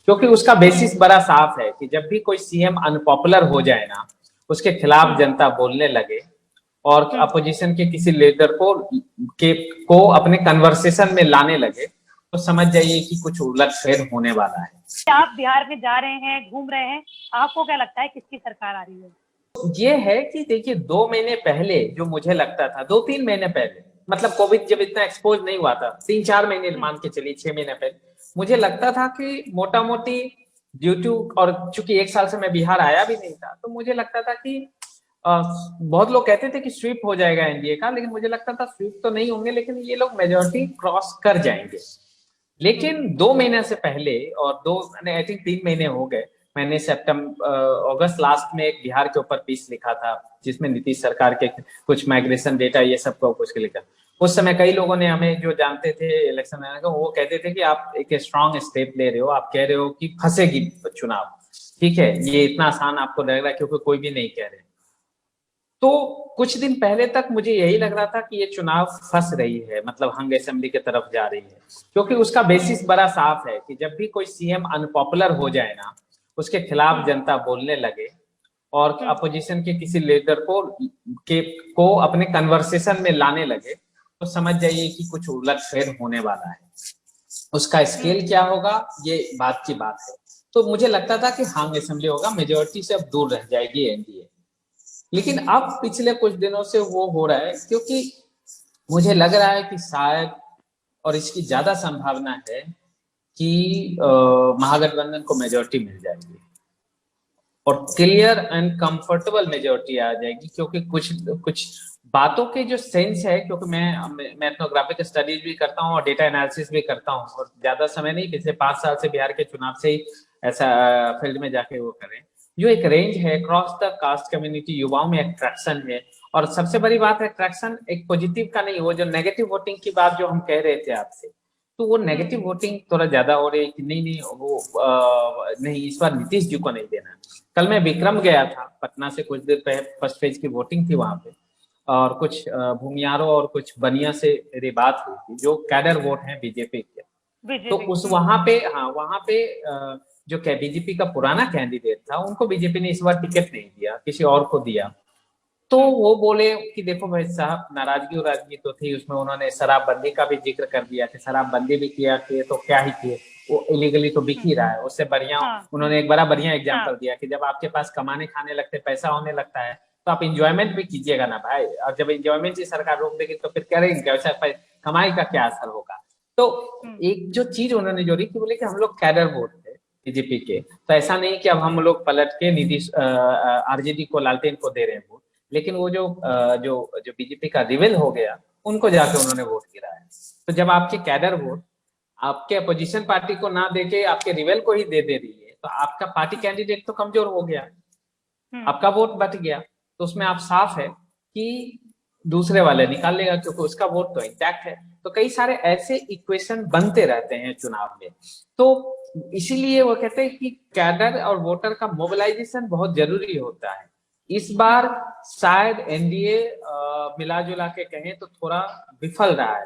क्योंकि उसका बेसिस बड़ा साफ है कि जब भी कोई सीएम अनपॉपुलर हो जाए ना, उसके खिलाफ हम्म। जनता बोलने लगे और हम्म। अपोजिशन के किसी लीडर के को अपने कन्वर्सेशन में लाने लगे, तो समझ जाइए कि कुछ उलटफेर होने वाला है। आप बिहार में जा रहे हैं, घूम रहे हैं, आपको क्या लगता है किसकी सरकार आ रही है? ये है कि देखिए 2 महीने पहले जो मुझे लगता था, 2-3 महीने पहले, मतलब कोविड जब इतना एक्सपोज नहीं हुआ था, 3-4 महीने हम्म। मान के चलिए, 6 महीने पहले मुझे लगता था कि मोटा मोटी ड्यू टू, और चूंकि 1 साल से मैं बिहार आया भी नहीं था, तो मुझे लगता था कि बहुत लोग कहते थे कि स्वीप हो जाएगा एनडीए का, लेकिन मुझे लगता था स्वीप तो नहीं होंगे, लेकिन ये लोग मेजोरिटी क्रॉस कर जाएंगे। हम्म। लेकिन 2 महीने से पहले, और दो आई थिंक 3 महीने हो गए, मैंने सितंबर अगस्त लास्ट में एक बिहार के ऊपर पीस लिखा था, जिसमें नीतीश सरकार के कुछ माइग्रेशन डेटा ये सब को कुछ लिखा। उस समय कई लोगों ने, हमें जो जानते थे इलेक्शन में, वो कहते थे कि आप एक स्ट्रांग स्टेप ले रहे हो, आप कह रहे हो कि फंसेगी चुनाव, ठीक है, ये इतना आसान आपको लग रहा है क्योंकि कोई भी नहीं कह रहे। तो कुछ दिन पहले तक मुझे यही लग रहा था कि ये चुनाव फंस रही है, मतलब हंग असेंबली की तरफ जा रही है, क्योंकि उसका हम्म। बेसिस बड़ा साफ है कि जब भी कोई सीएम अनपॉपुलर हो जाए ना, उसके खिलाफ हम्म। जनता बोलने लगे और हम्म। अपोजिशन के किसी लीडर के को अपने कन्वर्सेशन में लाने लगे, तो समझ जाइए कि कुछ उलटफेर होने वाला है। उसका हम्म। स्केल क्या होगा, ये बात की बात है। तो मुझे लगता था कि हंग असेंबली होगा, मेजोरिटी से अब दूर रह जाएगी एनडीए। लेकिन अब पिछले कुछ दिनों से वो हो रहा है, क्योंकि मुझे लग रहा है कि शायद, और इसकी ज्यादा संभावना है कि महागठबंधन को मेजोरिटी मिल जाएगी और क्लियर एंड कंफर्टेबल मेजोरिटी आ जाएगी, क्योंकि कुछ कुछ बातों के जो सेंस है, क्योंकि मैं एथनोग्राफिक स्टडीज भी करता हूँ और डेटा एनालिसिस भी करता हूँ, और ज्यादा समय नहीं, पिछले 5 साल से बिहार के चुनाव से ही ऐसा फील्ड में जाके वो करें। जो एक रेंज है क्रॉस द कास्ट कम्युनिटी, युवाओं में अट्रैक्शन है, और सबसे बड़ी बात है अट्रैक्शन एक पॉजिटिव का नहीं, वो जो नेगेटिव वोटिंग की बात जो हम कह रहे थे आपसे, तो वो हम्म। नेगेटिव वोटिंग थोड़ा ज्यादा हो रही है कि नहीं नहीं वो नहीं, इस बार नीतीश जी को नहीं देना। कल मैं विक्रम गया था पटना से, कुछ देर पहले फर्स्ट फेज की वोटिंग थी वहां पे, और कुछ भूमियारों और कुछ बनिया से मेरी बात हुई थी, जो कैडर वोट है बीजेपी के। तो बीजेपी। उस हम्म। वहां पे, हाँ वहां पे जो बीजेपी का पुराना कैंडिडेट था, उनको बीजेपी ने इस बार टिकट नहीं दिया, किसी और को दिया। तो हम्म। वो बोले कि देखो भाई साहब, नाराजगी और राजगी तो थी उसमें, उन्होंने शराबबंदी का भी जिक्र कर दिया कि शराबबंदी भी किया कि तो क्या ही किए, वो इलीगली तो बिक हम्म। ही रहा है, उससे बढ़िया हाँ। उन्होंने एक बड़ा बढ़िया हाँ। एग्जांपल दिया कि जब आपके पास कमाने खाने लगते, पैसा होने लगता है, तो आप इंजॉयमेंट भी कीजिएगा ना भाई, और जब इंजॉयमेंट ही सरकार रोक देगी तो फिर करेंगे क्या, वैसा कमाई का क्या असर होगा। तो हम्म। एक जो चीज उन्होंने जोड़ी कि बोले कि हम लोग कैडर वोट थे बीजेपी के, तो ऐसा नहीं कि अब हम लोग पलट के नीतीश आरजेडी को, लालटेन को दे रहे हैं वोट, लेकिन वो जो बीजेपी का रिवेल हो गया, उनको जाके उन्होंने वोट गिराया। तो जब आपके कैडर वोट आपके अपोजिशन पार्टी को ना देके आपके रिवेल को ही दे रही है, तो आपका पार्टी कैंडिडेट तो कमजोर हो गया, हम्म। आपका वोट बट गया। तो उसमें आप साफ है कि दूसरे वाले निकाल लेगा, क्योंकि उसका वोट तो इंटैक्ट है। तो कई सारे ऐसे इक्वेशन बनते रहते हैं चुनाव में। तो इसीलिए वो कहते हैं कि कैडर और वोटर का मोबिलाइजेशन बहुत जरूरी होता है। इस बार शायद एनडीए मिला जुला के कहें तो थोड़ा विफल रहा है।